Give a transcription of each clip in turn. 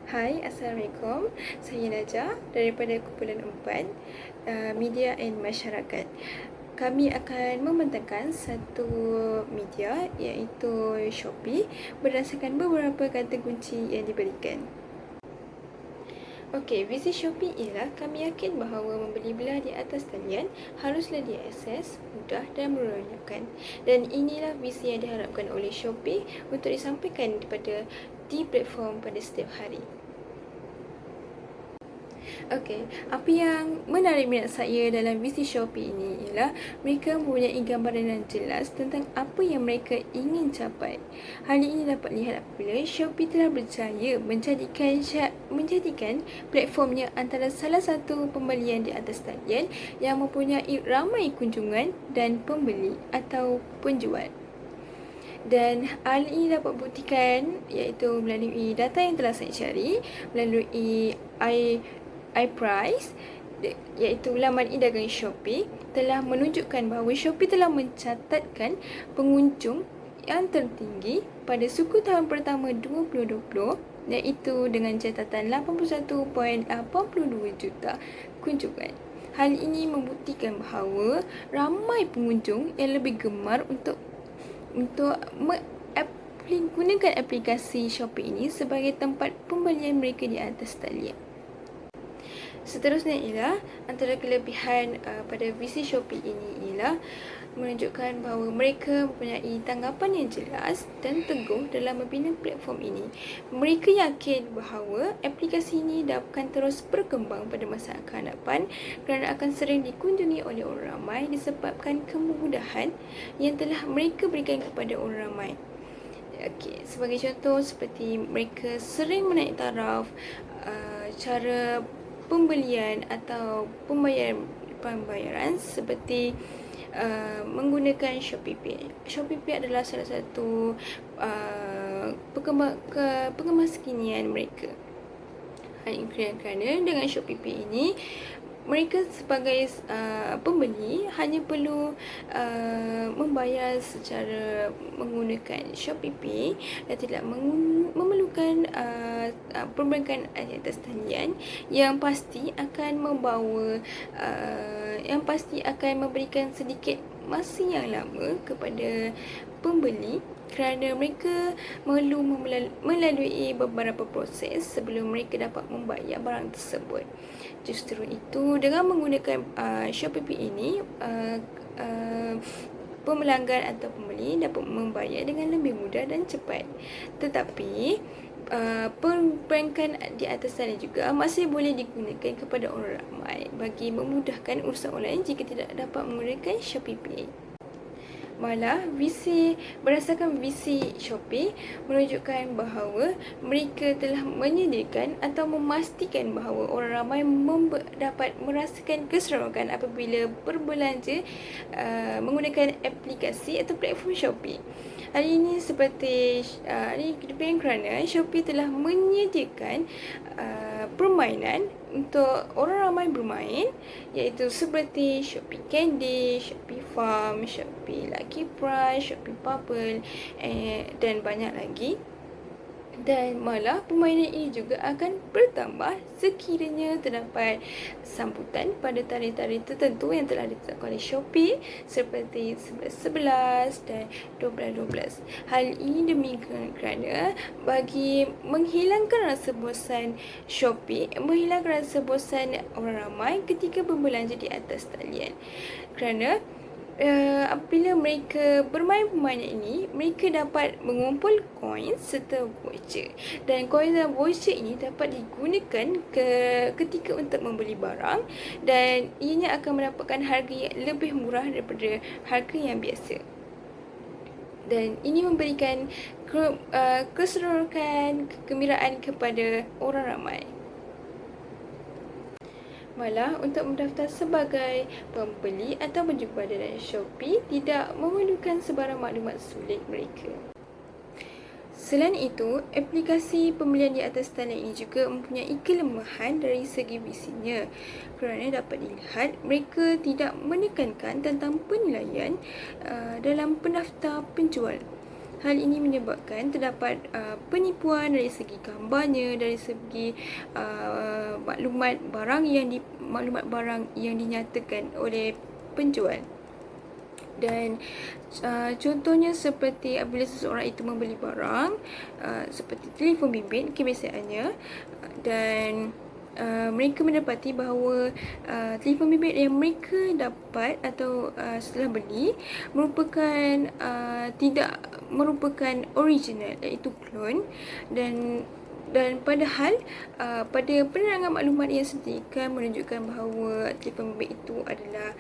Hai, Assalamualaikum. Saya Najah daripada Kumpulan 4 Media and Masyarakat. Kami akan membentangkan satu media iaitu Shopee berdasarkan beberapa kata kunci yang diberikan. Okey, visi Shopee ialah kami yakin bahawa membeli belah di atas talian haruslah diakses, mudah dan meronokkan. Dan inilah visi yang diharapkan oleh Shopee untuk disampaikan di platform pada setiap hari. Okey, apa yang menarik minat saya dalam visi Shopee ini ialah mereka mempunyai gambaran yang jelas tentang apa yang mereka ingin capai. Hal ini dapat dilihat apabila Shopee telah berjaya menjadikan platformnya antara salah satu pembelian di atas talian yang mempunyai ramai kunjungan dan pembeli atau penjual. Dan hal ini dapat buktikan iaitu melalui data yang telah saya cari, melalui iPrice iaitu laman e-dagang Shopee telah menunjukkan bahawa Shopee telah mencatatkan pengunjung yang tertinggi pada suku tahun pertama 2020 iaitu dengan catatan 81.82 juta kunjungan. Hal ini membuktikan bahawa ramai pengunjung yang lebih gemar untuk gunakan aplikasi Shopee ini sebagai tempat pembelian mereka di atas talian. Seterusnya ialah antara kelebihan pada visi Shopee ini ialah menunjukkan bahawa mereka mempunyai tanggapan yang jelas dan teguh dalam membina platform ini. Mereka yakin bahawa aplikasi ini akan terus berkembang pada masa akan datang kerana akan sering dikunjungi oleh orang ramai disebabkan kemudahan yang telah mereka berikan kepada orang ramai. Okey, sebagai contoh seperti mereka sering menaik taraf, cara pembelian atau pembayaran seperti menggunakan Shopee Pay. Shopee Pay adalah salah satu pengemas-kinian mereka. Hal ini kerana dengan Shopee Pay ini mereka sebagai pembeli hanya perlu membayar secara menggunakan Shopee Pay dan tidak memerlukan perbankan di atas talian yang pasti akan memberikan sedikit masa yang lama kepada pembeli kerana mereka perlu melalui beberapa proses sebelum mereka dapat membayar barang tersebut. Justru itu, dengan menggunakan Shopee Pay ini, pelanggan atau pembeli dapat membayar dengan lebih mudah dan cepat. Tetapi perbankan di atas sana juga masih boleh digunakan kepada orang ramai bagi memudahkan urusan online jika tidak dapat menggunakan Shopee Pay. Malah, berdasarkan visi Shopee menunjukkan bahawa mereka telah menyediakan atau memastikan bahawa orang ramai dapat merasakan keseronokan apabila berbelanja menggunakan aplikasi atau platform Shopee. Hal ini kerana Shopee telah menyediakan permainan untuk orang ramai bermain iaitu seperti Shopee Candy, Shopee Farm, Shopee Lucky Prize, Shopee Bubble dan banyak lagi. Dan malah permainan ini juga akan bertambah sekiranya terdapat sambutan pada tarikh-tarikh tertentu yang telah ditetapkan oleh Shopee seperti 11.11 dan 12.12. Hal ini demi kerana bagi menghilangkan rasa bosan Shopee, menghilangkan rasa bosan orang ramai ketika berbelanja di atas talian. Kerana apabila mereka bermain permainan ini, mereka dapat mengumpul koin serta voucher. Dan koin dan voucher ini dapat digunakan ketika untuk membeli barang dan ianya akan mendapatkan harga yang lebih murah daripada harga yang biasa. Dan ini memberikan keseronokan, kegembiraan kepada orang ramai. Malah, untuk mendaftar sebagai pembeli atau berjumpa dengan Shopee tidak memerlukan sebarang maklumat sulit mereka. Selain itu, aplikasi pembelian di atas talian ini juga mempunyai kelemahan dari segi visinya kerana dapat dilihat mereka tidak menekankan tentang penilaian dalam pendaftar penjual. Hal ini menyebabkan terdapat penipuan dari segi gambarnya, dari segi maklumat barang yang dinyatakan oleh penjual. Dan contohnya seperti apabila seseorang itu membeli barang seperti telefon bimbit kebiasaannya, dan mereka mendapati bahawa telefon bimbit yang mereka dapat atau setelah beli merupakan tidak merupakan original, iaitu clone. Dan padahal pada penerangan maklumat yang setika menunjukkan bahawa telefon bimbit itu adalah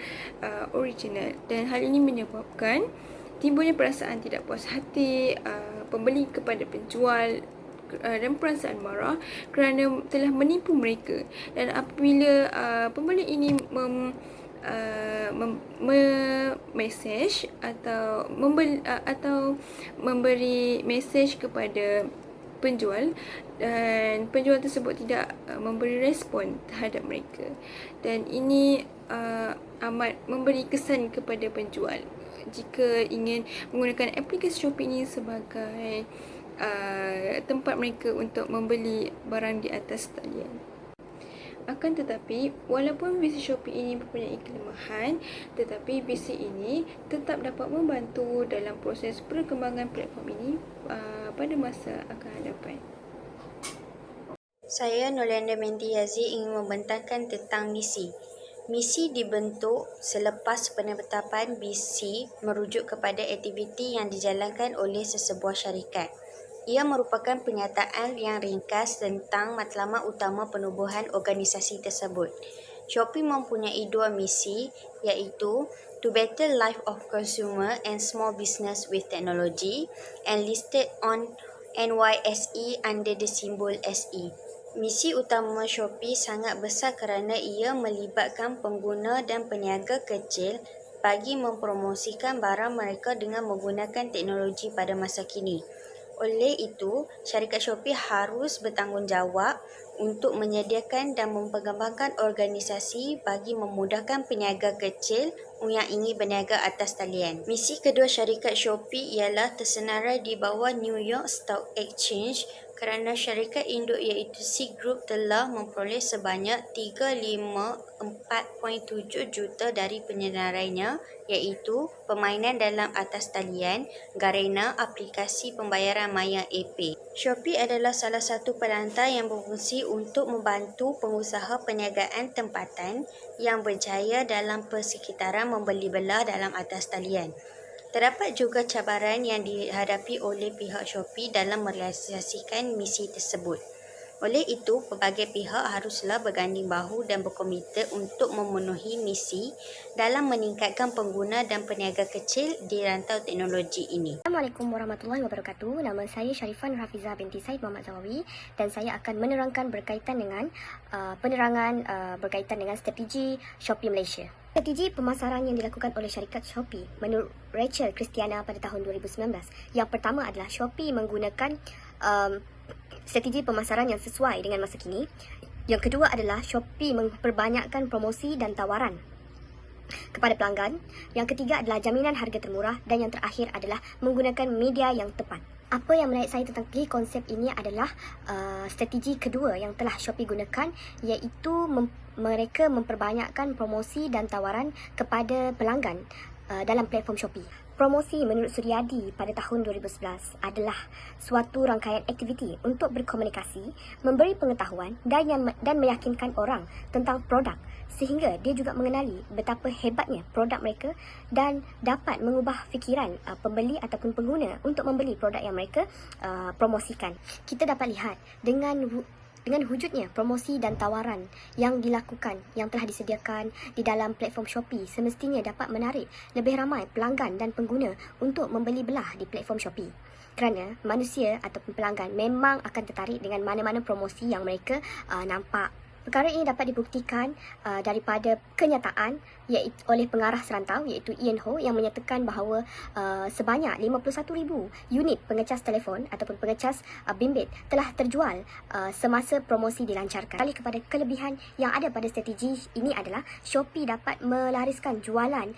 original, dan hal ini menyebabkan timbulnya perasaan tidak puas hati pembeli kepada penjual dan perasaan marah kerana telah menipu mereka. Dan apabila pembeli ini message atau memberi message kepada penjual, dan penjual tersebut tidak memberi respon terhadap mereka, dan ini amat memberi kesan kepada penjual jika ingin menggunakan aplikasi Shopee ini sebagai tempat mereka untuk membeli barang di atas talian. Akan tetapi, walaupun VC Shopee ini mempunyai kelemahan, tetapi VC ini tetap dapat membantu dalam proses perkembangan platform ini pada masa akan hadapan. Saya Nolanda Mendy Yazid ingin membentangkan tentang misi. Misi dibentuk selepas penetapan BC merujuk kepada aktiviti yang dijalankan oleh sesebuah syarikat. Ia merupakan penyataan yang ringkas tentang matlamat utama penubuhan organisasi tersebut. Shopee mempunyai dua misi, iaitu to better life of consumer and small business with technology, and listed on NYSE under the symbol SE. Misi utama Shopee sangat besar kerana ia melibatkan pengguna dan peniaga kecil bagi mempromosikan barang mereka dengan menggunakan teknologi pada masa kini. Oleh itu, syarikat Shopee harus bertanggungjawab untuk menyediakan dan memperkembangkan organisasi bagi memudahkan peniaga kecil yang ingin berniaga atas talian. Misi kedua syarikat Shopee ialah tersenarai di bawah New York Stock Exchange kerana syarikat induk iaitu C Group telah memperoleh sebanyak 354.7 juta dari penyenarainya, iaitu permainan dalam atas talian, Garena, aplikasi pembayaran maya AP. Shopee adalah salah satu perantai yang berfungsi untuk membantu pengusaha perniagaan tempatan yang berjaya dalam persekitaran membeli belah dalam atas talian. Terdapat juga cabaran yang dihadapi oleh pihak Shopee dalam merealisasikan misi tersebut. Oleh itu, pelbagai pihak haruslah berganding bahu dan berkomite untuk memenuhi misi dalam meningkatkan pengguna dan peniaga kecil di rantau teknologi ini. Assalamualaikum warahmatullahi wabarakatuh. Nama saya Sharifan Rafiza binti Said Muhammad Zawawi, dan saya akan menerangkan berkaitan dengan berkaitan dengan strategi Shopee Malaysia. Strategi pemasaran yang dilakukan oleh syarikat Shopee menurut Rachel Christiana pada tahun 2019. Yang pertama adalah Shopee menggunakan strategi pemasaran yang sesuai dengan masa kini. Yang kedua adalah Shopee memperbanyakkan promosi dan tawaran kepada pelanggan. Yang ketiga adalah jaminan harga termurah, dan yang terakhir adalah menggunakan media yang tepat. Apa yang menarik saya tentang konsep ini adalah strategi kedua yang telah Shopee gunakan, iaitu mereka memperbanyakkan promosi dan tawaran kepada pelanggan dalam platform Shopee. Promosi menurut Suryadi pada tahun 2011 adalah suatu rangkaian aktiviti untuk berkomunikasi, memberi pengetahuan dan meyakinkan orang tentang produk, sehingga dia juga mengenali betapa hebatnya produk mereka dan dapat mengubah fikiran pembeli ataupun pengguna untuk membeli produk yang mereka promosikan. Kita dapat lihat dengan wujudnya promosi dan tawaran yang dilakukan, yang telah disediakan di dalam platform Shopee, semestinya dapat menarik lebih ramai pelanggan dan pengguna untuk membeli belah di platform Shopee. Kerana manusia ataupun pelanggan memang akan tertarik dengan mana-mana promosi yang mereka nampak Perkara ini dapat dibuktikan daripada kenyataan oleh pengarah serantau iaitu Ian Ho yang menyatakan bahawa sebanyak 51,000 unit pengecas telefon ataupun pengecas bimbit telah terjual semasa promosi dilancarkan. Alih kepada kelebihan yang ada pada strategi ini adalah Shopee dapat melariskan jualan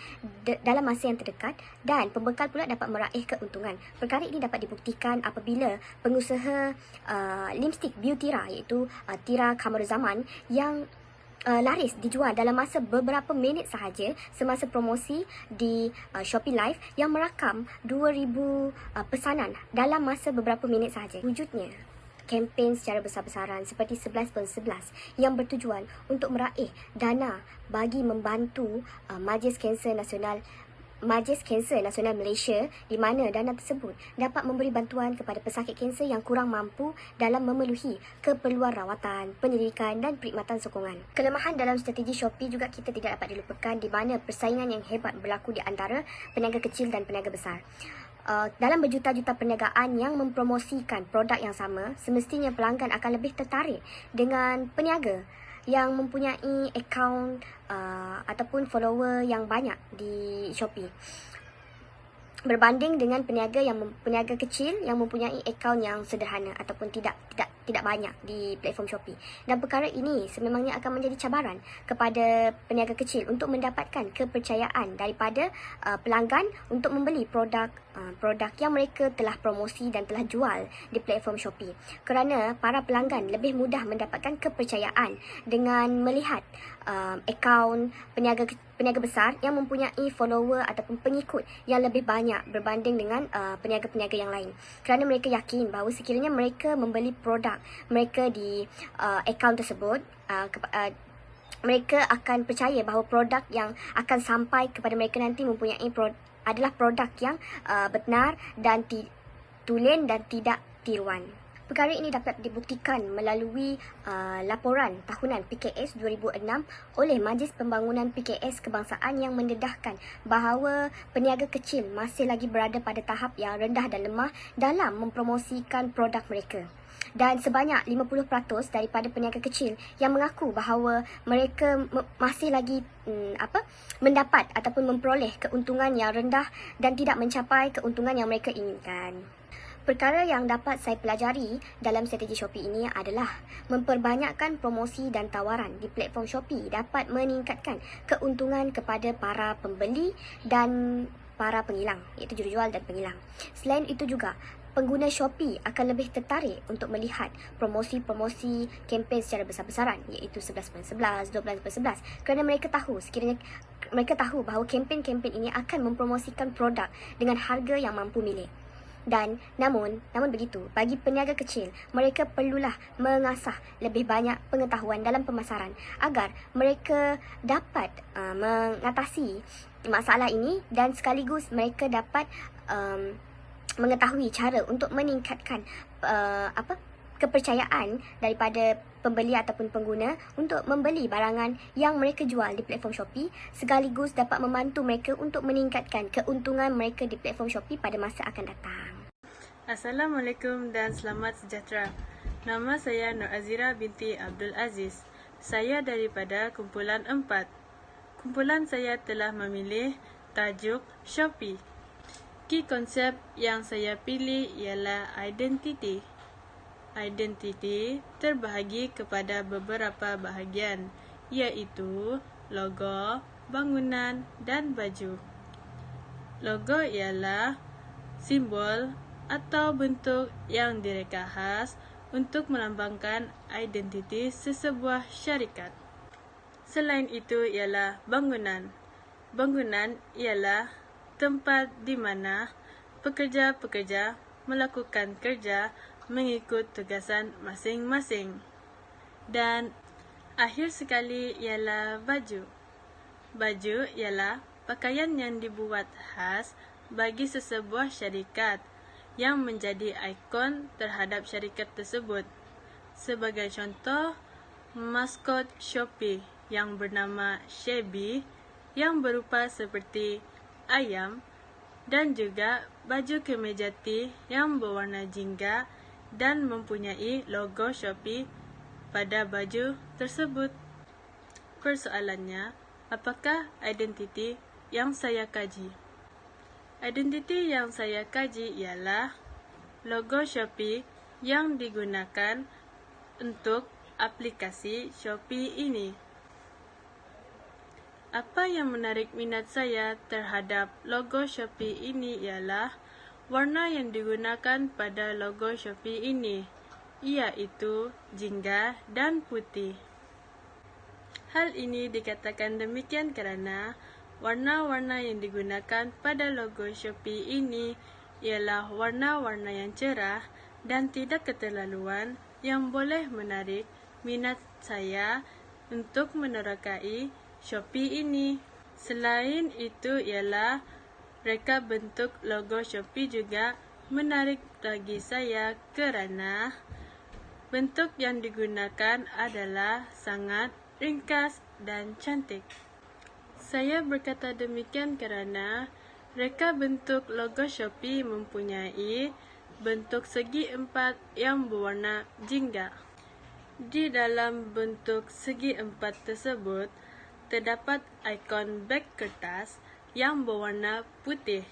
dalam masa yang terdekat dan pembekal pula dapat meraih keuntungan. Perkara ini dapat dibuktikan apabila pengusaha lipstick Beautyra iaitu Tira Kamaruzaman yang laris dijual dalam masa beberapa minit sahaja semasa promosi di Shopee Live yang merakam 2,000 pesanan dalam masa beberapa minit sahaja. Wujudnya kempen secara besar-besaran seperti 11/11 yang bertujuan untuk meraih dana bagi membantu Majlis Kanser Nasional Malaysia, di mana dana tersebut dapat memberi bantuan kepada pesakit kanser yang kurang mampu dalam memenuhi keperluan rawatan, penyelidikan dan perkhidmatan sokongan. Kelemahan dalam strategi Shopee juga kita tidak dapat dilupakan, di mana persaingan yang hebat berlaku di antara peniaga kecil dan peniaga besar. Dalam berjuta-juta perniagaan yang mempromosikan produk yang sama, semestinya pelanggan akan lebih tertarik dengan peniaga yang mempunyai akaun ataupun follower yang banyak di Shopee, berbanding dengan peniaga kecil yang mempunyai akaun yang sederhana ataupun tidak banyak di platform Shopee. Dan perkara ini sememangnya akan menjadi cabaran kepada peniaga kecil untuk mendapatkan kepercayaan daripada pelanggan untuk membeli produk yang mereka telah promosi dan telah jual di platform Shopee. Kerana para pelanggan lebih mudah mendapatkan kepercayaan dengan melihat akaun peniaga besar yang mempunyai follower ataupun pengikut yang lebih banyak berbanding dengan peniaga-peniaga yang lain. Kerana mereka yakin bahawa sekiranya mereka membeli produk mereka di akaun tersebut, mereka akan percaya bahawa produk yang akan sampai kepada mereka nanti adalah produk yang benar dan tulen dan tidak tiruan. Perkara ini dapat dibuktikan melalui laporan tahunan PKS 2006 oleh Majlis Pembangunan PKS Kebangsaan yang mendedahkan bahawa peniaga kecil masih lagi berada pada tahap yang rendah dan lemah dalam mempromosikan produk mereka. Dan sebanyak 50% daripada peniaga kecil yang mengaku bahawa mereka masih lagi mendapat ataupun memperoleh keuntungan yang rendah dan tidak mencapai keuntungan yang mereka inginkan. Perkara yang dapat saya pelajari dalam strategi Shopee ini adalah memperbanyakkan promosi dan tawaran di platform Shopee dapat meningkatkan keuntungan kepada para pembeli dan para pengilang, iaitu jurujual dan pengilang. Selain itu juga, pengguna Shopee akan lebih tertarik untuk melihat promosi-promosi kempen secara besar-besaran, iaitu 11/11, 12/11, kerana mereka tahu bahawa kempen-kempen ini akan mempromosikan produk dengan harga yang mampu milik. Dan namun begitu, bagi peniaga kecil, mereka perlulah mengasah lebih banyak pengetahuan dalam pemasaran agar mereka dapat mengatasi masalah ini dan sekaligus mereka dapat mengetahui cara untuk meningkatkan kepercayaan daripada pembeli ataupun pengguna untuk membeli barangan yang mereka jual di platform Shopee, sekaligus dapat membantu mereka untuk meningkatkan keuntungan mereka di platform Shopee pada masa akan datang. Assalamualaikum dan selamat sejahtera. Nama saya Nur Azira binti Abdul Aziz. Saya daripada kumpulan 4. Kumpulan saya telah memilih tajuk Shopee. Key konsep yang saya pilih ialah identiti. Identiti terbahagi kepada beberapa bahagian, iaitu logo, bangunan dan baju. Logo ialah simbol atau bentuk yang direka khas untuk melambangkan identiti sesebuah syarikat. Selain itu ialah bangunan. Bangunan ialah tempat di mana pekerja-pekerja melakukan kerja mengikut tugasan masing-masing. Dan akhir sekali ialah baju. Baju ialah pakaian yang dibuat khas bagi sesebuah syarikat yang menjadi ikon terhadap syarikat tersebut. Sebagai contoh, maskot Shopee yang bernama Shabby yang berupa seperti ayam, dan juga baju kemeja tee yang berwarna jingga dan mempunyai logo Shopee pada baju tersebut. Persoalannya, apakah identiti yang saya kaji? Identiti yang saya kaji ialah logo Shopee yang digunakan untuk aplikasi Shopee ini. Apa yang menarik minat saya terhadap logo Shopee ini ialah warna yang digunakan pada logo Shopee ini, iaitu jingga dan putih. Hal ini dikatakan demikian kerana warna-warna yang digunakan pada logo Shopee ini ialah warna-warna yang cerah dan tidak keterlaluan yang boleh menarik minat saya untuk menerokai Shopee ini. Selain itu ialah reka bentuk logo Shopee juga menarik bagi saya kerana bentuk yang digunakan adalah sangat ringkas dan cantik. Saya berkata demikian kerana reka bentuk logo Shopee mempunyai bentuk segi empat yang berwarna jingga. Di dalam bentuk segi empat tersebut, terdapat ikon beg kertas yang berwarna putih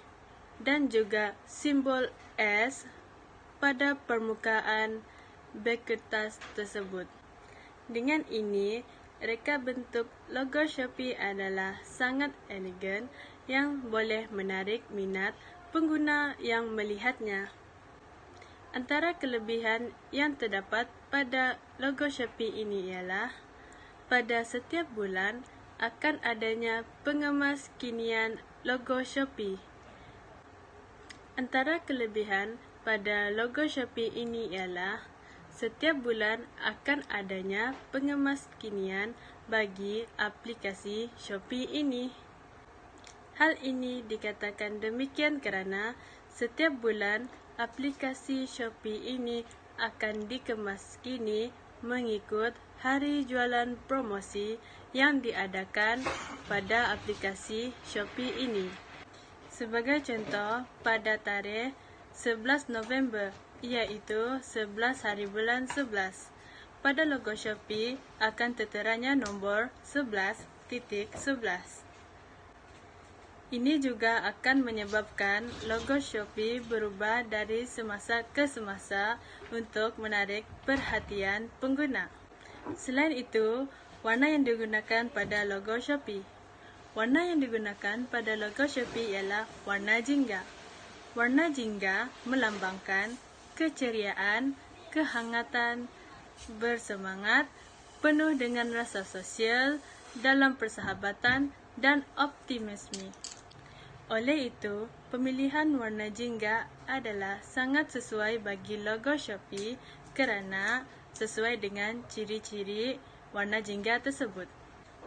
dan juga simbol S pada permukaan beg kertas tersebut. Dengan ini, reka bentuk logo Shopee adalah sangat elegan yang boleh menarik minat pengguna yang melihatnya. Antara kelebihan yang terdapat pada logo Shopee ini ialah pada setiap bulan akan adanya pengemas kinian logo Shopee. Antara kelebihan pada logo Shopee ini ialah setiap bulan akan adanya pengemas kinian bagi aplikasi Shopee ini. Hal ini dikatakan demikian kerana setiap bulan aplikasi Shopee ini akan dikemas kini mengikut hari jualan promosi yang diadakan pada aplikasi Shopee ini. Sebagai contoh, pada tarikh 11 November, iaitu 11 hari bulan 11, pada logo Shopee akan terteranya nombor 11.11. Ini juga akan menyebabkan logo Shopee berubah dari semasa ke semasa untuk menarik perhatian pengguna. Selain itu, warna yang digunakan pada logo Shopee. Warna yang digunakan pada logo Shopee ialah warna jingga. Warna jingga melambangkan keceriaan, kehangatan, bersemangat, penuh dengan rasa sosial, dalam persahabatan dan optimisme. Oleh itu, pemilihan warna jingga adalah sangat sesuai bagi logo Shopee kerana sesuai dengan ciri-ciri warna jingga tersebut.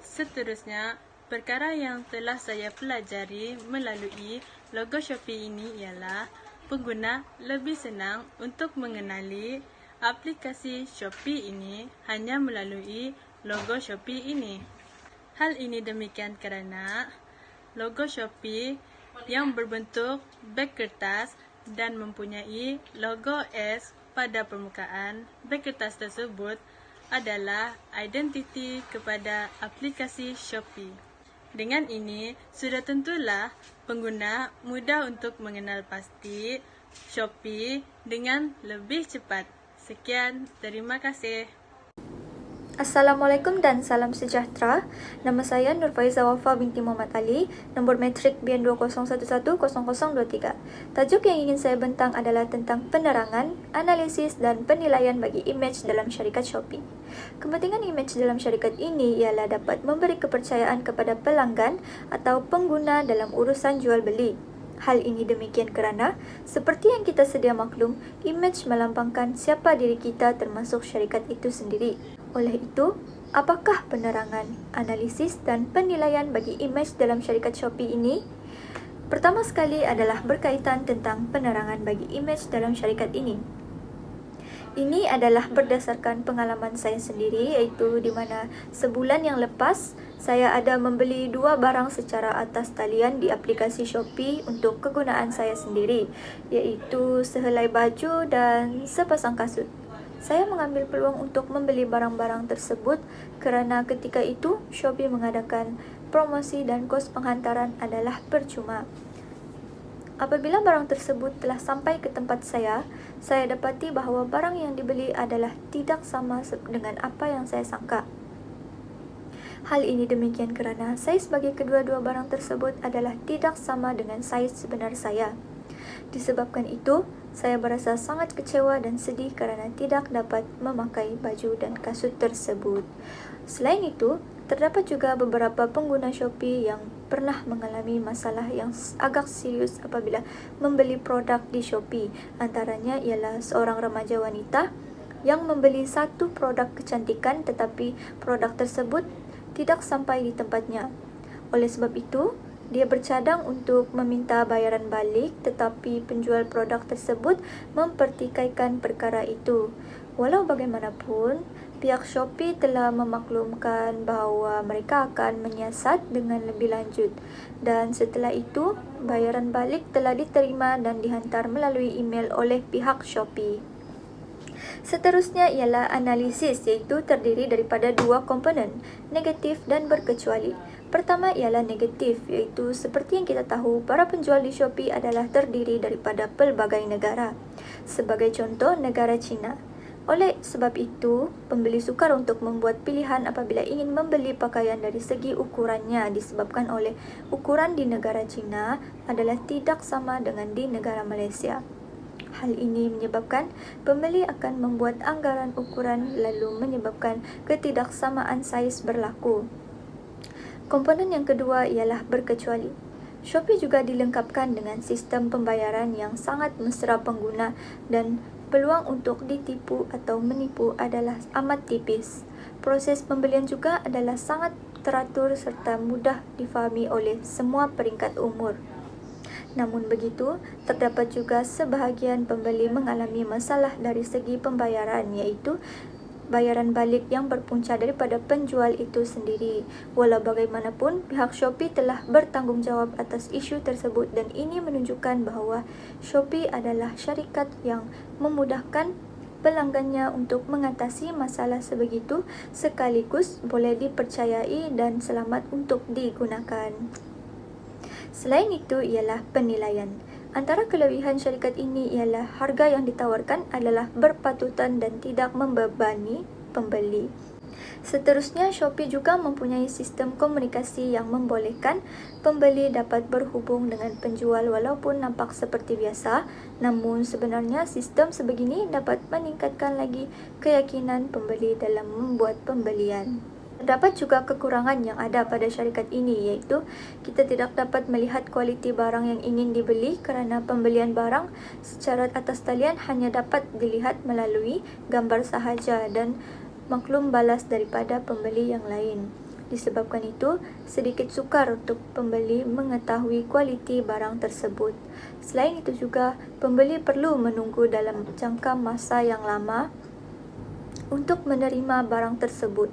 Seterusnya, perkara yang telah saya pelajari melalui logo Shopee ini ialah pengguna lebih senang untuk mengenali aplikasi Shopee ini hanya melalui logo Shopee ini. Hal ini demikian kerana logo Shopee yang berbentuk beg kertas dan mempunyai logo S pada permukaan beg kertas tersebut adalah identiti kepada aplikasi Shopee. Dengan ini, sudah tentulah pengguna mudah untuk mengenal pasti Shopee dengan lebih cepat. Sekian, terima kasih. Assalamualaikum dan salam sejahtera. Nama saya Nur Faiza Wafa binti Muhammad Ali, nombor matrik BN 20110023. Tajuk yang ingin saya bentang adalah tentang penerangan, analisis dan penilaian bagi imej dalam syarikat Shopee. Kepentingan imej dalam syarikat ini ialah dapat memberi kepercayaan kepada pelanggan atau pengguna dalam urusan jual beli. Hal ini demikian kerana, seperti yang kita sedia maklum, imej melambangkan siapa diri kita termasuk syarikat itu sendiri. Oleh itu, apakah penerangan, analisis dan penilaian bagi imej dalam syarikat Shopee ini? Pertama sekali adalah berkaitan tentang penerangan bagi imej dalam syarikat ini. Ini adalah berdasarkan pengalaman saya sendiri, iaitu di mana sebulan yang lepas saya ada membeli 2 barang secara atas talian di aplikasi Shopee untuk kegunaan saya sendiri, iaitu sehelai baju dan sepasang kasut. Saya mengambil peluang untuk membeli barang-barang tersebut kerana ketika itu Shopee mengadakan promosi dan kos penghantaran adalah percuma. Apabila barang tersebut telah sampai ke tempat saya dapati bahawa barang yang dibeli adalah tidak sama dengan apa yang saya sangka. Hal ini demikian kerana saiz bagi kedua-dua barang tersebut adalah tidak sama dengan saiz sebenar saya. Disebabkan itu, saya berasa sangat kecewa dan sedih kerana tidak dapat memakai baju dan kasut tersebut. Selain itu, terdapat juga beberapa pengguna Shopee yang pernah mengalami masalah yang agak serius apabila membeli produk di Shopee. Antaranya ialah seorang remaja wanita yang membeli satu produk kecantikan tetapi produk tersebut tidak sampai di tempatnya. Oleh sebab itu, dia bercadang untuk meminta bayaran balik tetapi penjual produk tersebut mempertikaikan perkara itu. Walau bagaimanapun, pihak Shopee telah memaklumkan bahawa mereka akan menyiasat dengan lebih lanjut dan setelah itu, bayaran balik telah diterima dan dihantar melalui email oleh pihak Shopee. Seterusnya ialah analisis iaitu terdiri daripada dua komponen, negatif dan berkecuali. Pertama ialah negatif iaitu seperti yang kita tahu, para penjual di Shopee adalah terdiri daripada pelbagai negara. Sebagai contoh, negara China. Oleh sebab itu, pembeli sukar untuk membuat pilihan apabila ingin membeli pakaian dari segi ukurannya disebabkan oleh ukuran di negara China adalah tidak sama dengan di negara Malaysia. Hal ini menyebabkan pembeli akan membuat anggaran ukuran lalu menyebabkan ketidaksamaan saiz berlaku. Komponen yang kedua ialah berkecuali. Shopee juga dilengkapkan dengan sistem pembayaran yang sangat mesra pengguna dan peluang untuk ditipu atau menipu adalah amat tipis. Proses pembelian juga adalah sangat teratur serta mudah difahami oleh semua peringkat umur. Namun begitu, terdapat juga sebahagian pembeli mengalami masalah dari segi pembayaran iaitu bayaran balik yang berpunca daripada penjual itu sendiri. Walau bagaimanapun, pihak Shopee telah bertanggungjawab atas isu tersebut dan ini menunjukkan bahawa Shopee adalah syarikat yang memudahkan pelanggannya untuk mengatasi masalah sebegitu sekaligus boleh dipercayai dan selamat untuk digunakan. Selain itu ialah penilaian. Antara kelebihan syarikat ini ialah harga yang ditawarkan adalah berpatutan dan tidak membebani pembeli. Seterusnya, Shopee juga mempunyai sistem komunikasi yang membolehkan pembeli dapat berhubung dengan penjual walaupun nampak seperti biasa, namun sebenarnya sistem sebegini dapat meningkatkan lagi keyakinan pembeli dalam membuat pembelian. Terdapat juga kekurangan yang ada pada syarikat ini iaitu kita tidak dapat melihat kualiti barang yang ingin dibeli kerana pembelian barang secara atas talian hanya dapat dilihat melalui gambar sahaja dan maklum balas daripada pembeli yang lain. Disebabkan itu, sedikit sukar untuk pembeli mengetahui kualiti barang tersebut. Selain itu juga, pembeli perlu menunggu dalam jangka masa yang lama untuk menerima barang tersebut.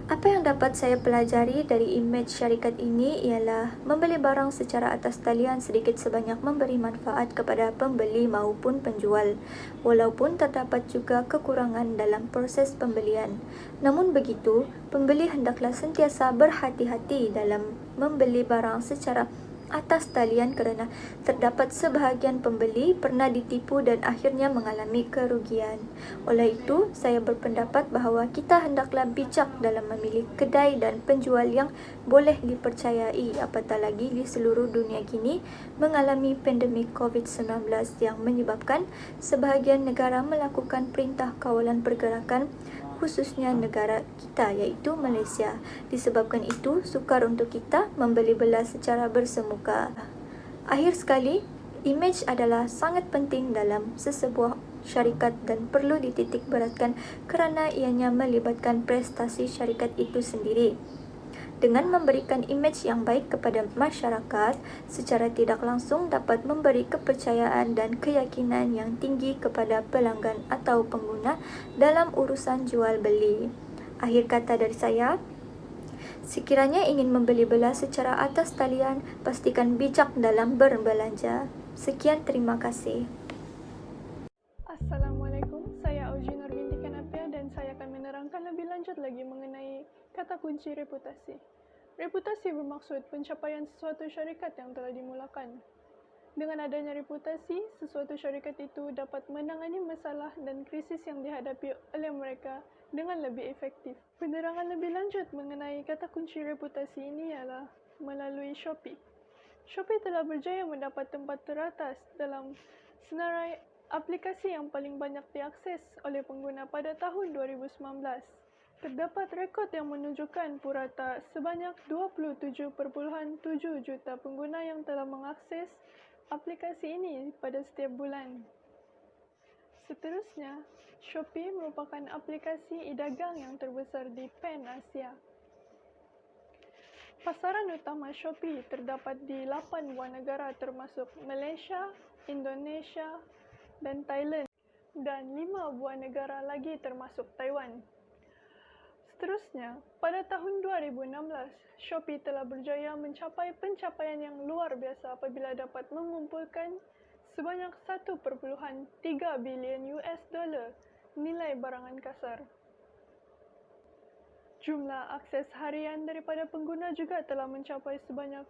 Apa yang dapat saya pelajari dari imej syarikat ini ialah membeli barang secara atas talian sedikit sebanyak memberi manfaat kepada pembeli maupun penjual, walaupun terdapat juga kekurangan dalam proses pembelian. Namun begitu, pembeli hendaklah sentiasa berhati-hati dalam membeli barang secara atas talian kerana terdapat sebahagian pembeli pernah ditipu dan akhirnya mengalami kerugian. Oleh itu, saya berpendapat bahawa kita hendaklah bijak dalam memilih kedai dan penjual yang boleh dipercayai, apatah lagi di seluruh dunia kini mengalami pandemik COVID-19 yang menyebabkan sebahagian negara melakukan perintah kawalan pergerakan, khususnya negara kita iaitu Malaysia. Disebabkan itu, sukar untuk kita membeli belah secara bersemuka. Akhir sekali, imej adalah sangat penting dalam sesebuah syarikat dan perlu dititik beratkan kerana ianya melibatkan prestasi syarikat itu sendiri. Dengan memberikan imej yang baik kepada masyarakat, secara tidak langsung dapat memberi kepercayaan dan keyakinan yang tinggi kepada pelanggan atau pengguna dalam urusan jual beli. Akhir kata dari saya, sekiranya ingin membeli belah secara atas talian, pastikan bijak dalam berbelanja. Sekian, terima kasih. Assalamualaikum, saya Augie Nur binti menerangkan lebih lanjut lagi mengenai kata kunci reputasi. Reputasi bermaksud pencapaian sesuatu syarikat yang telah dimulakan. Dengan adanya reputasi, sesuatu syarikat itu dapat menangani masalah dan krisis yang dihadapi oleh mereka dengan lebih efektif. Penerangan lebih lanjut mengenai kata kunci reputasi ini ialah melalui Shopee. Shopee telah berjaya mendapat tempat teratas dalam senarai aplikasi yang paling banyak diakses oleh pengguna pada tahun 2019. Terdapat rekod yang menunjukkan purata sebanyak 27.7 juta pengguna yang telah mengakses aplikasi ini pada setiap bulan. Seterusnya, Shopee merupakan aplikasi e-dagang yang terbesar di PAN Asia. Pasaran utama Shopee terdapat di 8 buah negara termasuk Malaysia, Indonesia, dan Thailand, dan 5 buah negara lagi termasuk Taiwan. Seterusnya, pada tahun 2016, Shopee telah berjaya mencapai pencapaian yang luar biasa apabila dapat mengumpulkan sebanyak 1.3 bilion US dollar nilai barangan kasar. Jumlah akses harian daripada pengguna juga telah mencapai sebanyak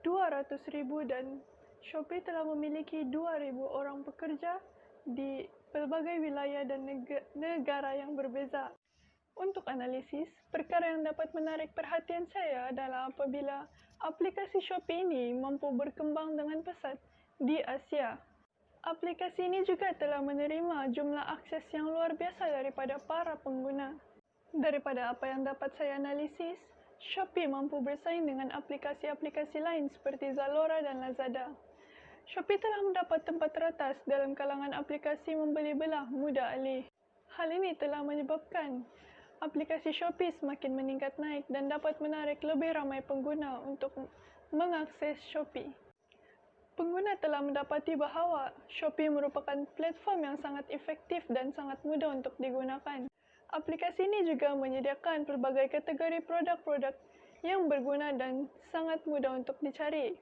200,000 dan Shopee telah memiliki 2,000 orang pekerja di pelbagai wilayah dan negara yang berbeza. Untuk analisis, perkara yang dapat menarik perhatian saya adalah apabila aplikasi Shopee ini mampu berkembang dengan pesat di Asia. Aplikasi ini juga telah menerima jumlah akses yang luar biasa daripada para pengguna. Daripada apa yang dapat saya analisis, Shopee mampu bersaing dengan aplikasi-aplikasi lain seperti Zalora dan Lazada. Shopee telah mendapat tempat teratas dalam kalangan aplikasi membeli belah mudah alih. Hal ini telah menyebabkan aplikasi Shopee semakin meningkat naik dan dapat menarik lebih ramai pengguna untuk mengakses Shopee. Pengguna telah mendapati bahawa Shopee merupakan platform yang sangat efektif dan sangat mudah untuk digunakan. Aplikasi ini juga menyediakan pelbagai kategori produk-produk yang berguna dan sangat mudah untuk dicari.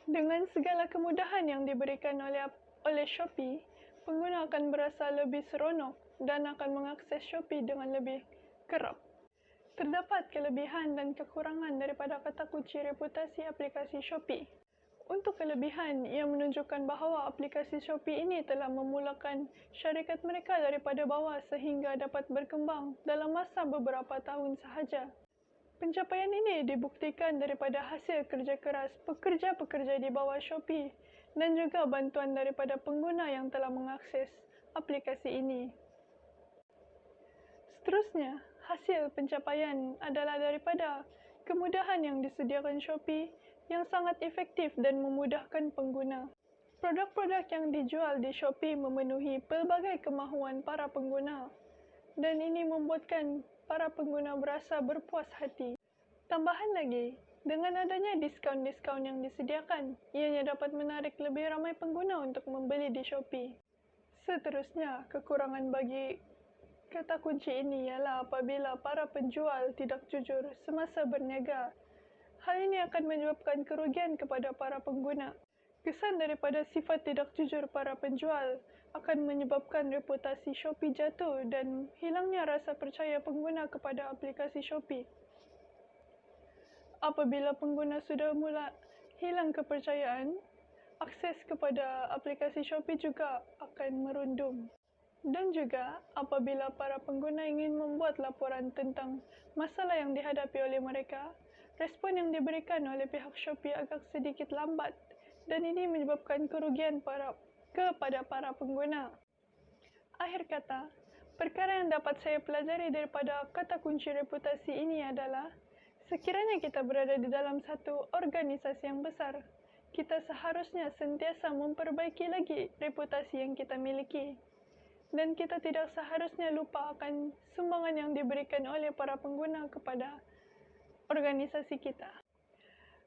Dengan segala kemudahan yang diberikan oleh Shopee, pengguna akan berasa lebih seronok dan akan mengakses Shopee dengan lebih kerap. Terdapat kelebihan dan kekurangan daripada kata kunci reputasi aplikasi Shopee. Untuk kelebihan, ia menunjukkan bahawa aplikasi Shopee ini telah memulakan syarikat mereka daripada bawah sehingga dapat berkembang dalam masa beberapa tahun sahaja. Pencapaian ini dibuktikan daripada hasil kerja keras pekerja-pekerja di bawah Shopee dan juga bantuan daripada pengguna yang telah mengakses aplikasi ini. Seterusnya, hasil pencapaian adalah daripada kemudahan yang disediakan Shopee yang sangat efektif dan memudahkan pengguna. Produk-produk yang dijual di Shopee memenuhi pelbagai kemahuan para pengguna dan ini membuatkan para pengguna berasa berpuas hati. Tambahan lagi, dengan adanya diskaun-diskaun yang disediakan, ianya dapat menarik lebih ramai pengguna untuk membeli di Shopee. Seterusnya, kekurangan bagi kata kunci ini ialah apabila para penjual tidak jujur semasa berniaga. Hal ini akan menyebabkan kerugian kepada para pengguna. Kesan daripada sifat tidak jujur para penjual akan menyebabkan reputasi Shopee jatuh dan hilangnya rasa percaya pengguna kepada aplikasi Shopee. Apabila pengguna sudah mula hilang kepercayaan, akses kepada aplikasi Shopee juga akan merundum. Dan juga, apabila para pengguna ingin membuat laporan tentang masalah yang dihadapi oleh mereka, respon yang diberikan oleh pihak Shopee agak sedikit lambat dan ini menyebabkan kerugian kepada para pengguna. Akhir kata, perkara yang dapat saya pelajari daripada kata kunci reputasi ini adalah sekiranya kita berada di dalam satu organisasi yang besar, kita seharusnya sentiasa memperbaiki lagi reputasi yang kita miliki. Dan kita tidak seharusnya lupa akan sumbangan yang diberikan oleh para pengguna kepada organisasi kita.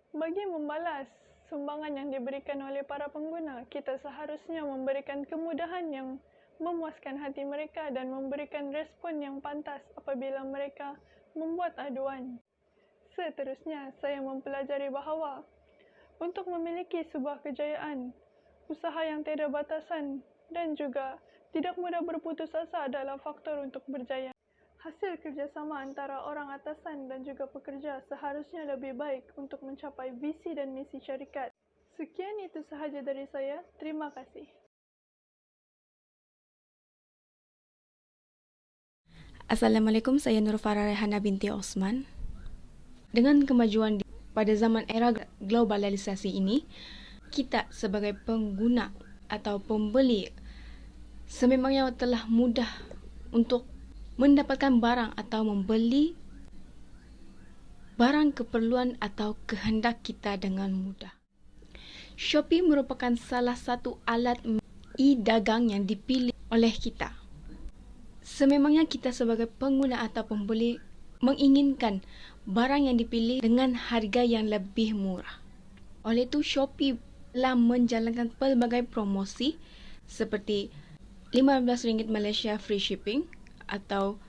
Bagi membalas sumbangan yang diberikan oleh para pengguna, kita seharusnya memberikan kemudahan yang memuaskan hati mereka dan memberikan respon yang pantas apabila mereka membuat aduan. Seterusnya, saya mempelajari bahawa untuk memiliki sebuah kejayaan, usaha yang tiada batasan dan juga Tidak mudah berputus asa adalah faktor untuk berjaya. Hasil kerjasama antara orang atasan dan juga pekerja seharusnya lebih baik untuk mencapai visi dan misi syarikat. Sekian itu sahaja dari saya. Terima kasih. Assalamualaikum, saya Nur Farah Rehana binti Osman. Dengan kemajuan pada zaman era globalisasi ini, kita sebagai pengguna atau pembeli sememangnya telah mudah untuk mendapatkan barang atau membeli barang keperluan atau kehendak kita dengan mudah. Shopee merupakan salah satu alat e-dagang yang dipilih oleh kita. Sememangnya kita sebagai pengguna atau pembeli menginginkan barang yang dipilih dengan harga yang lebih murah. Oleh itu, Shopee telah menjalankan pelbagai promosi seperti RM15 Malaysia free shipping atau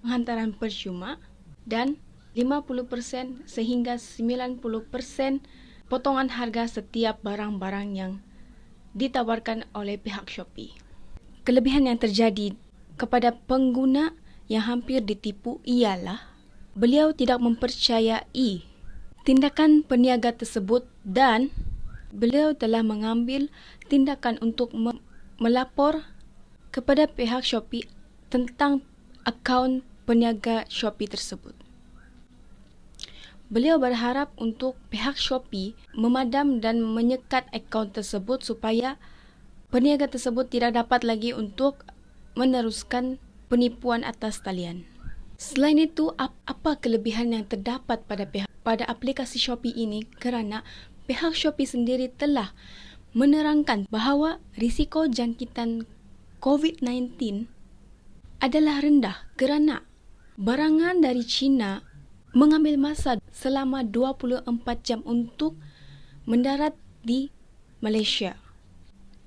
penghantaran percuma dan 50% sehingga 90% potongan harga setiap barang-barang yang ditawarkan oleh pihak Shopee. Kelebihan yang terjadi kepada pengguna yang hampir ditipu ialah beliau tidak mempercayai tindakan peniaga tersebut dan beliau telah mengambil tindakan untuk melapor kepada pihak Shopee tentang akaun peniaga Shopee tersebut. Beliau berharap untuk pihak Shopee memadam dan menyekat akaun tersebut supaya peniaga tersebut tidak dapat lagi untuk meneruskan penipuan atas talian. Selain itu, apa kelebihan yang terdapat pada aplikasi Shopee ini kerana pihak Shopee sendiri telah menerangkan bahawa risiko jangkitan COVID-19 adalah rendah kerana barangan dari China mengambil masa selama 24 jam untuk mendarat di Malaysia.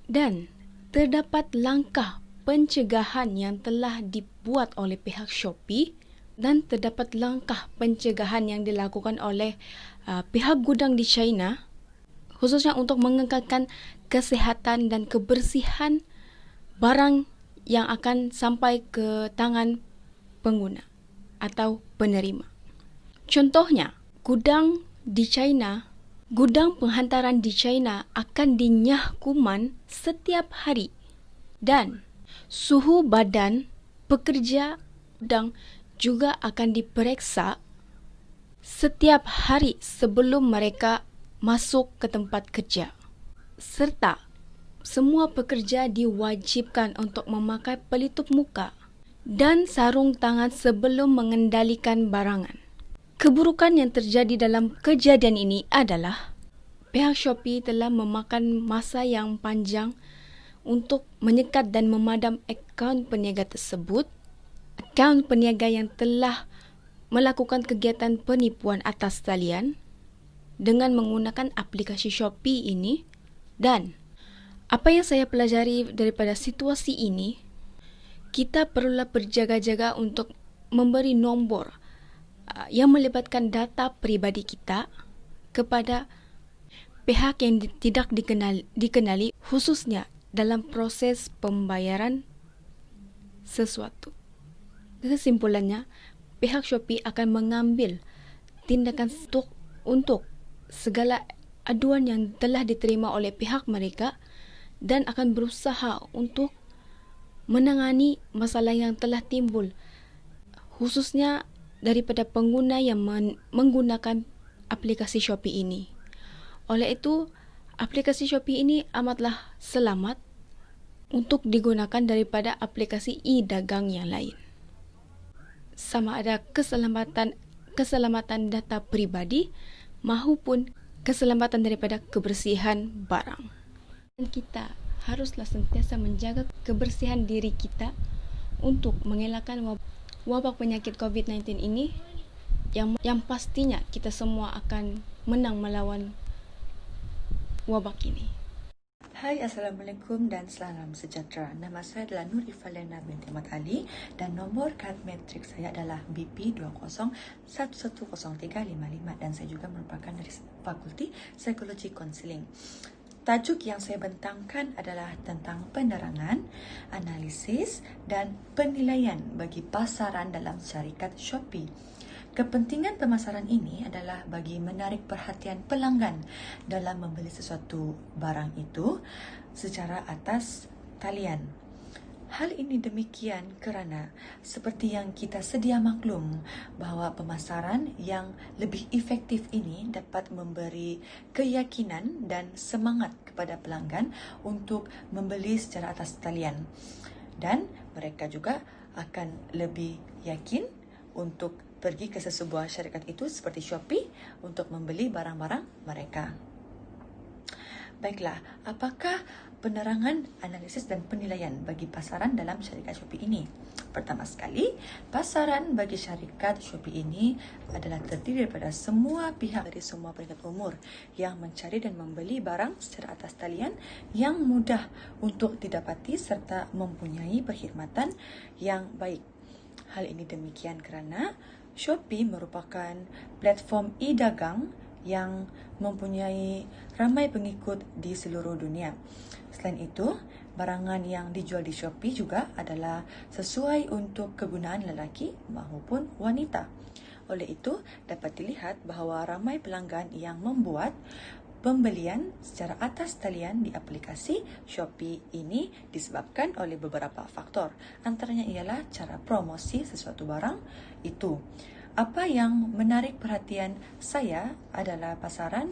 Dan terdapat langkah pencegahan yang telah dibuat oleh pihak Shopee dan terdapat langkah pencegahan yang dilakukan oleh pihak gudang di China khususnya untuk mengekalkan kesihatan dan kebersihan barang yang akan sampai ke tangan pengguna atau penerima. Contohnya, gudang penghantaran di China akan dinyah kuman setiap hari dan suhu badan pekerja gudang juga akan diperiksa setiap hari sebelum mereka masuk ke tempat kerja. Serta semua pekerja diwajibkan untuk memakai pelitup muka dan sarung tangan sebelum mengendalikan barangan. Keburukan yang terjadi dalam kejadian ini adalah pihak Shopee telah memakan masa yang panjang untuk menyekat dan memadam akaun peniaga tersebut, akaun peniaga yang telah melakukan kegiatan penipuan atas talian dengan menggunakan aplikasi Shopee ini. Dan apa yang saya pelajari daripada situasi ini, kita perlulah berjaga-jaga untuk memberi nombor yang melibatkan data peribadi kita kepada pihak yang tidak dikenali khususnya dalam proses pembayaran sesuatu. Kesimpulannya, pihak Shopee akan mengambil tindakan untuk segala aduan yang telah diterima oleh pihak mereka dan akan berusaha untuk menangani masalah yang telah timbul khususnya daripada pengguna yang menggunakan aplikasi Shopee ini. Oleh itu, aplikasi Shopee ini amatlah selamat untuk digunakan daripada aplikasi e-dagang yang lain. Sama ada keselamatan data peribadi maupun keselamatan daripada kebersihan barang. Dan kita haruslah sentiasa menjaga kebersihan diri kita untuk mengelakkan wabak penyakit COVID-19 ini yang pastinya kita semua akan menang melawan wabak ini. Hai, Assalamualaikum dan salam sejahtera. Nama saya adalah Nur Ifalena binti Ahmad Ali dan nombor kad matrik saya adalah BP20110355 dan saya juga merupakan dari Fakulti Psikologi Konseling. Tajuk yang saya bentangkan adalah tentang penerangan, analisis dan penilaian bagi pasaran dalam syarikat Shopee. Kepentingan pemasaran ini adalah bagi menarik perhatian pelanggan dalam membeli sesuatu barang itu secara atas talian. Hal ini demikian kerana seperti yang kita sedia maklum bahawa pemasaran yang lebih efektif ini dapat memberi keyakinan dan semangat kepada pelanggan untuk membeli secara atas talian. Dan mereka juga akan lebih yakin untuk pergi ke sesebuah syarikat itu seperti Shopee untuk membeli barang-barang mereka. Baiklah, apakah penerangan, analisis dan penilaian bagi pasaran dalam syarikat Shopee ini? Pertama sekali, pasaran bagi syarikat Shopee ini adalah terdiri daripada semua pihak dari semua peringkat umur yang mencari dan membeli barang secara atas talian yang mudah untuk didapati serta mempunyai perkhidmatan yang baik. Hal ini demikian kerana Shopee merupakan platform e-dagang yang mempunyai ramai pengikut di seluruh dunia. Selain itu, barangan yang dijual di Shopee juga adalah sesuai untuk kegunaan lelaki maupun wanita. Oleh itu, dapat dilihat bahawa ramai pelanggan yang membuat pembelian secara atas talian di aplikasi Shopee ini disebabkan oleh beberapa faktor. Antaranya ialah cara promosi sesuatu barang itu. Apa yang menarik perhatian saya adalah pasaran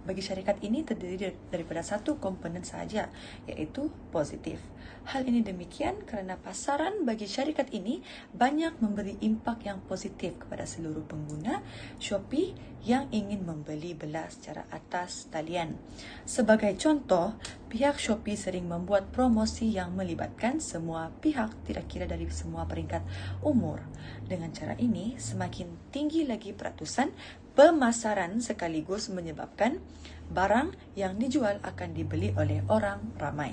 bagi syarikat ini terdiri daripada satu komponen sahaja, iaitu positif. Hal ini demikian kerana pasaran bagi syarikat ini banyak memberi impak yang positif kepada seluruh pengguna Shopee yang ingin membeli belah secara atas talian. Sebagai contoh, pihak Shopee sering membuat promosi yang melibatkan semua pihak, tidak kira dari semua peringkat umur. Dengan cara ini, semakin tinggi lagi peratusan pemasaran sekaligus menyebabkan barang yang dijual akan dibeli oleh orang ramai.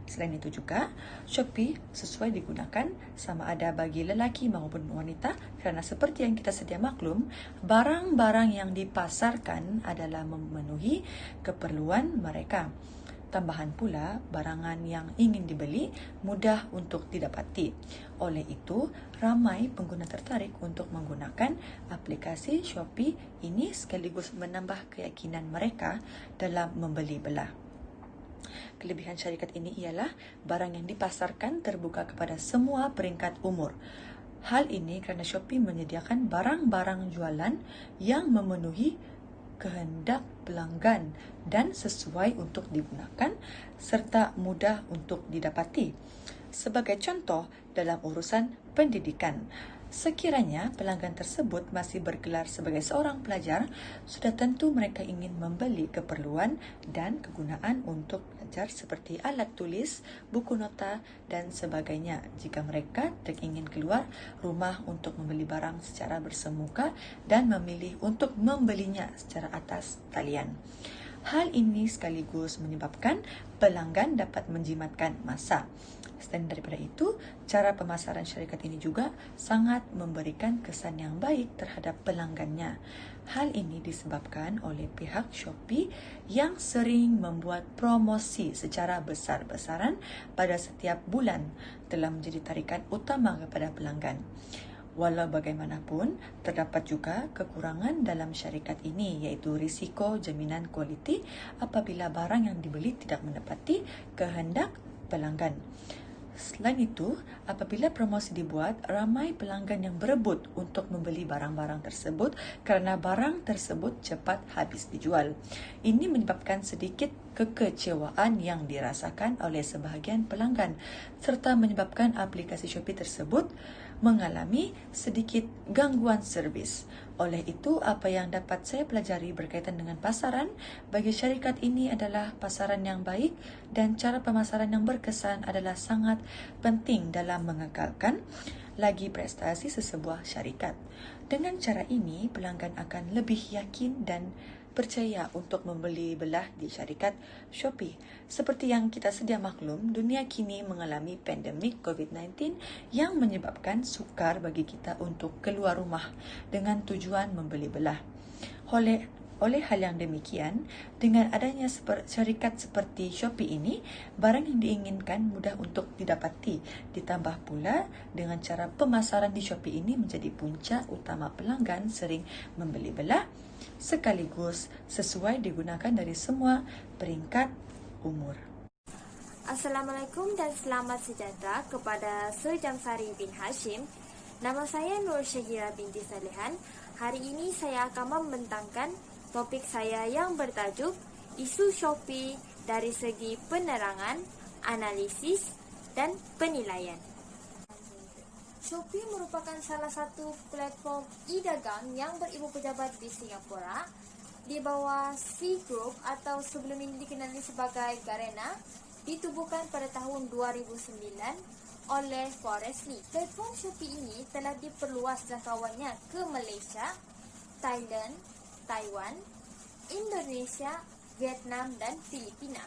Selain itu juga, Shopee sesuai digunakan sama ada bagi lelaki maupun wanita kerana seperti yang kita sedia maklum, barang-barang yang dipasarkan adalah memenuhi keperluan mereka. Tambahan pula, barangan yang ingin dibeli mudah untuk didapati. Oleh itu, ramai pengguna tertarik untuk menggunakan aplikasi Shopee ini sekaligus menambah keyakinan mereka dalam membeli belah. Kelebihan syarikat ini ialah barang yang dipasarkan terbuka kepada semua peringkat umur. Hal ini kerana Shopee menyediakan barang-barang jualan yang memenuhi kehendak pelanggan dan sesuai untuk digunakan serta mudah untuk didapati. Sebagai contoh, dalam urusan pendidikan, sekiranya pelanggan tersebut masih bergelar sebagai seorang pelajar, sudah tentu mereka ingin membeli keperluan dan kegunaan untuk belajar seperti alat tulis, buku nota dan sebagainya jika mereka ingin keluar rumah untuk membeli barang secara bersemuka dan memilih untuk membelinya secara atas talian. Hal ini sekaligus menyebabkan pelanggan dapat menjimatkan masa. Selain daripada itu, cara pemasaran syarikat ini juga sangat memberikan kesan yang baik terhadap pelanggannya. Hal ini disebabkan oleh pihak Shopee yang sering membuat promosi secara besar-besaran pada setiap bulan telah menjadi tarikan utama kepada pelanggan. Walau bagaimanapun, terdapat juga kekurangan dalam syarikat ini, iaitu risiko jaminan kualiti apabila barang yang dibeli tidak mendapati kehendak pelanggan. Selain itu, apabila promosi dibuat, ramai pelanggan yang berebut untuk membeli barang-barang tersebut kerana barang tersebut cepat habis dijual. Ini menyebabkan sedikit kekecewaan yang dirasakan oleh sebahagian pelanggan serta menyebabkan aplikasi Shopee tersebut mengalami sedikit gangguan servis. Oleh itu, apa yang dapat saya pelajari berkaitan dengan pasaran bagi syarikat ini adalah pasaran yang baik dan cara pemasaran yang berkesan adalah sangat penting dalam mengekalkan lagi prestasi sesebuah syarikat. Dengan cara ini, pelanggan akan lebih yakin dan percaya untuk membeli belah di syarikat Shopee. Seperti yang kita sedia maklum, dunia kini mengalami pandemik COVID-19 yang menyebabkan sukar bagi kita untuk keluar rumah dengan tujuan membeli belah. Oleh hal yang demikian, dengan adanya syarikat seperti Shopee ini, barang yang diinginkan mudah untuk didapati. Ditambah pula, dengan cara pemasaran di Shopee ini menjadi punca utama pelanggan sering membeli belah, sekaligus sesuai digunakan dari semua peringkat umur. Assalamualaikum dan selamat sejahtera kepada Sir Jamsari bin Hashim. Nama saya Nur Syahira binti Salihan. Hari ini saya akan membentangkan topik saya yang bertajuk Isu Shopee dari segi penerangan, analisis dan penilaian. Shopee merupakan salah satu platform e-dagang yang beribu pejabat di Singapura di bawah C Group atau sebelum ini dikenali sebagai Garena, ditubuhkan pada tahun 2009 oleh Forrest Lee. Platform Shopee ini telah diperluas jangkauannya ke Malaysia, Thailand, Taiwan, Indonesia, Vietnam dan Filipina.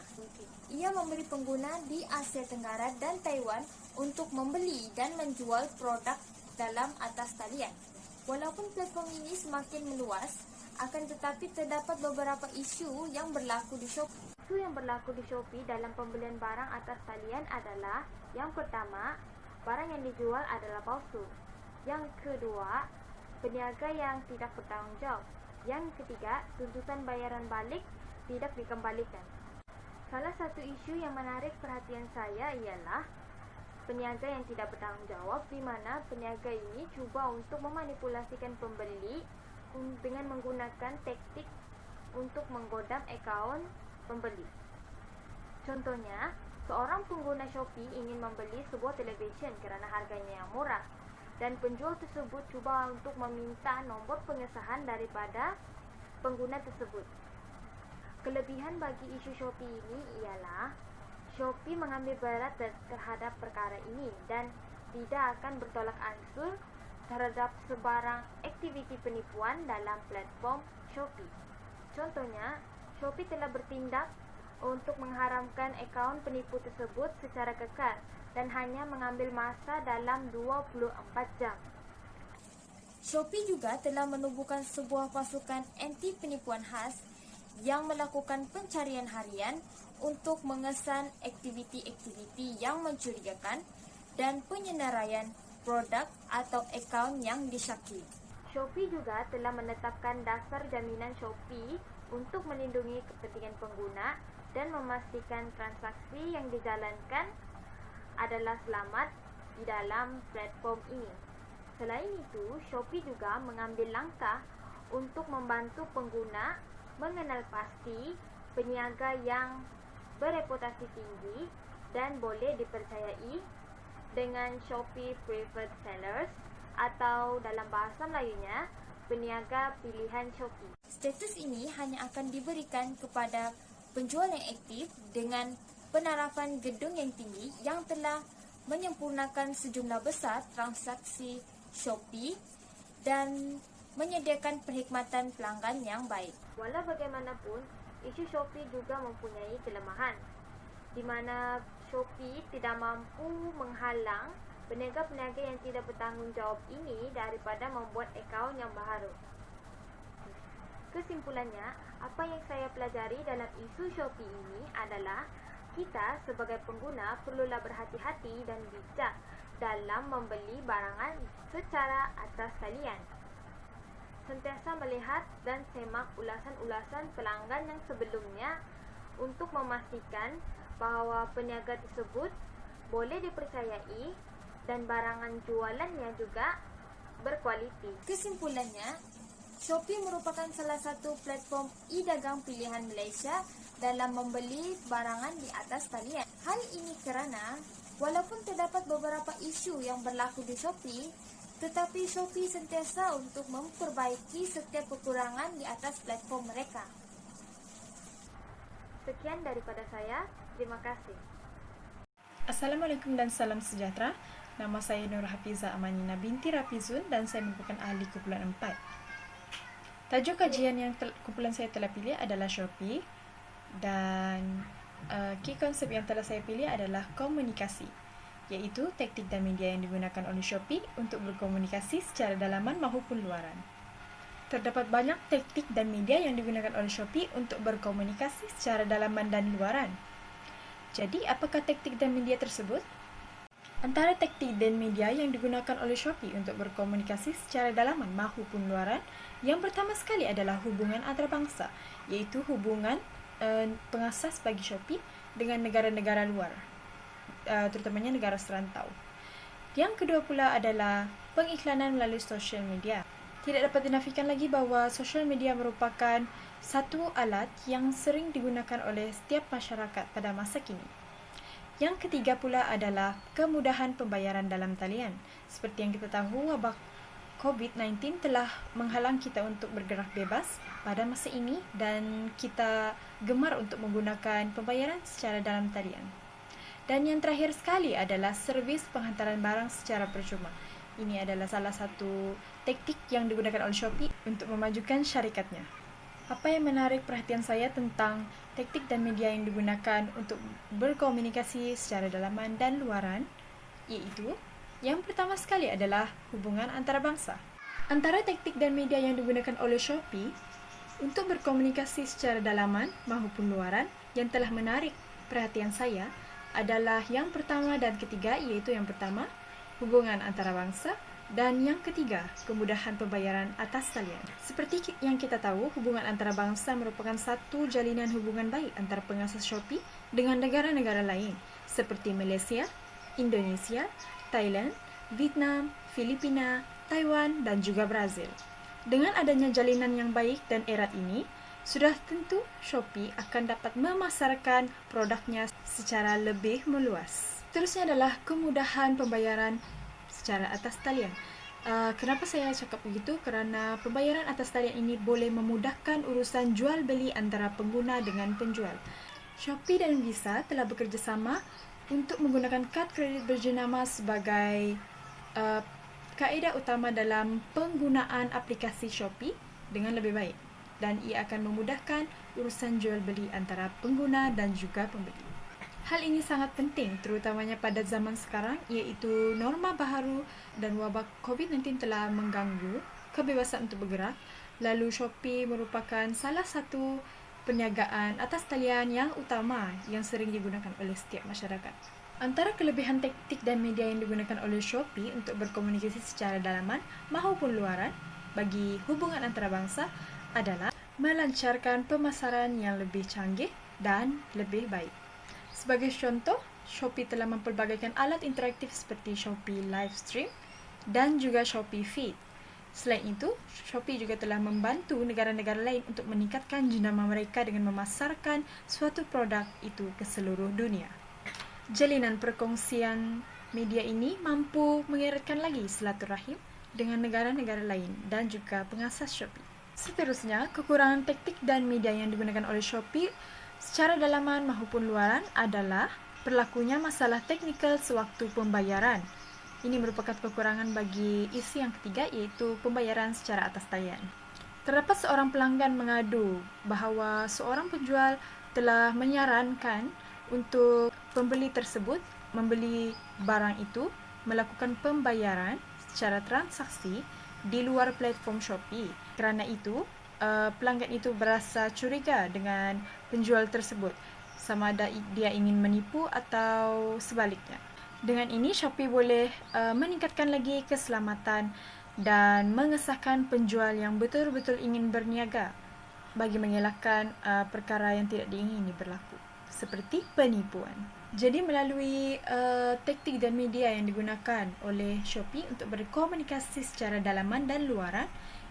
Ia memberi pengguna di Asia Tenggara dan Taiwan untuk membeli dan menjual produk dalam atas talian. Walaupun platform ini semakin meluas, akan tetapi terdapat beberapa isu yang berlaku di Shopee. Isu yang berlaku di Shopee dalam pembelian barang atas talian adalah: yang pertama, barang yang dijual adalah palsu. Yang kedua, peniaga yang tidak bertanggungjawab. Yang ketiga, tuntutan bayaran balik tidak dikembalikan. Salah satu isu yang menarik perhatian saya ialah peniaga yang tidak bertanggungjawab, di mana peniaga ini cuba untuk memanipulasikan pembeli dengan menggunakan taktik untuk menggodam akaun pembeli. Contohnya, seorang pengguna Shopee ingin membeli sebuah televisyen kerana harganya yang murah, dan penjual tersebut cuba untuk meminta nombor pengesahan daripada pengguna tersebut. Kelebihan bagi isu Shopee ini ialah Shopee mengambil berat terhadap perkara ini dan tidak akan bertolak ansur terhadap sebarang aktiviti penipuan dalam platform Shopee. Contohnya, Shopee telah bertindak untuk mengharamkan akaun penipu tersebut secara kekal dan hanya mengambil masa dalam 24 jam. Shopee juga telah menubuhkan sebuah pasukan anti penipuan khas yang melakukan pencarian harian untuk mengesan aktiviti-aktiviti yang mencurigakan dan penyenaraian produk atau akaun yang disyaki. Shopee juga telah menetapkan dasar jaminan Shopee untuk melindungi kepentingan pengguna dan memastikan transaksi yang dijalankan adalah selamat di dalam platform ini. Selain itu, Shopee juga mengambil langkah untuk membantu pengguna mengenal pasti peniaga yang bereputasi tinggi dan boleh dipercayai dengan Shopee Preferred Sellers atau dalam bahasa Melayunya, peniaga pilihan Shopee. Status ini hanya akan diberikan kepada penjual yang aktif dengan penarafan gedung yang tinggi yang telah menyempurnakan sejumlah besar transaksi Shopee dan menyediakan perkhidmatan pelanggan yang baik. Walau bagaimanapun, isu Shopee juga mempunyai kelemahan, di mana Shopee tidak mampu menghalang peniaga-peniaga yang tidak bertanggungjawab ini daripada membuat akaun yang baharu. Kesimpulannya, apa yang saya pelajari dalam isu Shopee ini adalah kita sebagai pengguna perlulah berhati-hati dan bijak dalam membeli barangan secara atas talian. Sentiasa melihat dan semak ulasan-ulasan pelanggan yang sebelumnya untuk memastikan bahawa peniaga tersebut boleh dipercayai dan barangan jualannya juga berkualiti. Kesimpulannya, Shopee merupakan salah satu platform e-dagang pilihan Malaysia dalam membeli barangan di atas talian. Hal ini kerana walaupun terdapat beberapa isu yang berlaku di Shopee, tetapi Shopee sentiasa untuk memperbaiki setiap kekurangan di atas platform mereka. Sekian daripada saya. Terima kasih. Assalamualaikum dan salam sejahtera. Nama saya Nur Hafizah Amanina binti Rafizun dan saya merupakan ahli kumpulan 4. Tajuk kajian yang kumpulan saya telah pilih adalah Shopee dan key konsep yang telah saya pilih adalah komunikasi, iaitu taktik dan media yang digunakan oleh Shopee untuk berkomunikasi secara dalaman maupun luaran. Terdapat banyak taktik dan media yang digunakan oleh Shopee untuk berkomunikasi secara dalaman dan luaran. Jadi, apakah taktik dan media tersebut? Antara taktik dan media yang digunakan oleh Shopee untuk berkomunikasi secara dalaman maupun luaran, yang pertama sekali adalah hubungan antarabangsa, iaitu hubungan pengasas bagi Shopee dengan negara-negara luar, terutamanya negara serantau. Yang kedua pula adalah pengiklanan melalui sosial media. Tidak dapat dinafikan lagi bahawa sosial media merupakan satu alat yang sering digunakan oleh setiap masyarakat pada masa kini. Yang ketiga pula adalah kemudahan pembayaran dalam talian. Seperti yang kita tahu, wabak COVID-19 telah menghalang kita untuk bergerak bebas pada masa ini dan kita gemar untuk menggunakan pembayaran secara dalam talian. Dan yang terakhir sekali adalah servis penghantaran barang secara percuma. Ini adalah salah satu taktik yang digunakan oleh Shopee untuk memajukan syarikatnya. Apa yang menarik perhatian saya tentang taktik dan media yang digunakan untuk berkomunikasi secara dalaman dan luaran, iaitu yang pertama sekali adalah hubungan antarabangsa. Antara taktik dan media yang digunakan oleh Shopee untuk berkomunikasi secara dalaman maupun luaran yang telah menarik perhatian saya adalah yang pertama dan ketiga, iaitu yang pertama, hubungan antarabangsa, dan yang ketiga, kemudahan pembayaran atas talian. Seperti yang kita tahu, hubungan antarabangsa merupakan satu jalinan hubungan baik antara pengasas Shopee dengan negara-negara lain seperti Malaysia, Indonesia, Thailand, Vietnam, Filipina, Taiwan, dan juga Brazil. Dengan adanya jalinan yang baik dan erat ini, sudah tentu Shopee akan dapat memasarkan produknya secara lebih meluas. Seterusnya adalah kemudahan pembayaran secara atas talian. Kenapa saya cakap begitu? Kerana pembayaran atas talian ini boleh memudahkan urusan jual beli antara pengguna dengan penjual. Shopee dan Visa telah bekerjasama untuk menggunakan kad kredit berjenama sebagai kaedah utama dalam penggunaan aplikasi Shopee dengan lebih baik, dan ia akan memudahkan urusan jual beli antara pengguna dan juga pembeli. Hal ini sangat penting terutamanya pada zaman sekarang, iaitu norma baharu dan wabak COVID-19 telah mengganggu kebebasan untuk bergerak. Lalu Shopee merupakan salah satu perniagaan atas talian yang utama yang sering digunakan oleh setiap masyarakat. Antara kelebihan taktik dan media yang digunakan oleh Shopee untuk berkomunikasi secara dalaman maupun luaran bagi hubungan antarabangsa adalah melancarkan pemasaran yang lebih canggih dan lebih baik. Sebagai contoh, Shopee telah mempelbagaikan alat interaktif seperti Shopee Livestream dan juga Shopee Feed. Selain itu, Shopee juga telah membantu negara-negara lain untuk meningkatkan jenama mereka dengan memasarkan suatu produk itu ke seluruh dunia. Jalinan perkongsian media ini mampu mengeratkan lagi silaturahim dengan negara-negara lain dan juga pengasas Shopee. Seterusnya, kekurangan taktik dan media yang digunakan oleh Shopee secara dalaman maupun luaran adalah berlakunya masalah teknikal sewaktu pembayaran. Ini merupakan kekurangan bagi isi yang ketiga, iaitu pembayaran secara atas talian. Terdapat seorang pelanggan mengadu bahawa seorang penjual telah menyarankan untuk pembeli tersebut membeli barang itu melakukan pembayaran secara transaksi di luar platform Shopee. Kerana itu, pelanggan itu berasa curiga dengan penjual tersebut, sama ada dia ingin menipu atau sebaliknya. Dengan ini, Shopee boleh meningkatkan lagi keselamatan dan mengesahkan penjual yang betul-betul ingin berniaga bagi mengelakkan perkara yang tidak diingini berlaku, seperti penipuan. Jadi melalui taktik dan media yang digunakan oleh Shopee untuk berkomunikasi secara dalaman dan luaran,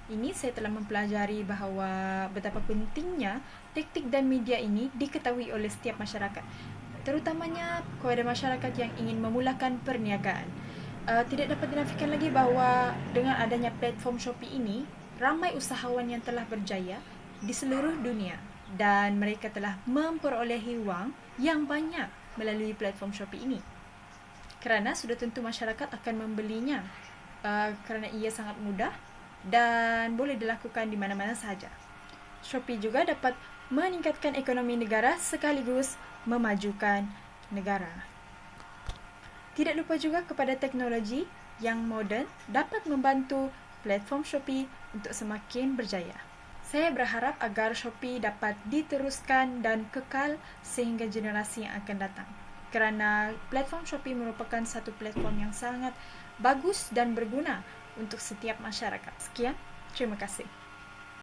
ini saya telah mempelajari bahawa betapa pentingnya taktik dan media ini diketahui oleh setiap masyarakat, terutamanya kepada masyarakat yang ingin memulakan perniagaan. Tidak dapat dinafikan lagi bahawa dengan adanya platform Shopee ini, ramai usahawan yang telah berjaya di seluruh dunia dan mereka telah memperolehi wang yang banyak melalui platform Shopee ini. Kerana sudah tentu masyarakat akan membelinya kerana ia sangat mudah dan boleh dilakukan di mana-mana sahaja. Shopee juga dapat meningkatkan ekonomi negara sekaligus memajukan negara. Tidak lupa juga kepada teknologi yang moden dapat membantu platform Shopee untuk semakin berjaya. Saya berharap agar Shopee dapat diteruskan dan kekal sehingga generasi yang akan datang. Kerana platform Shopee merupakan satu platform yang sangat bagus dan berguna untuk setiap masyarakat. Sekian, terima kasih.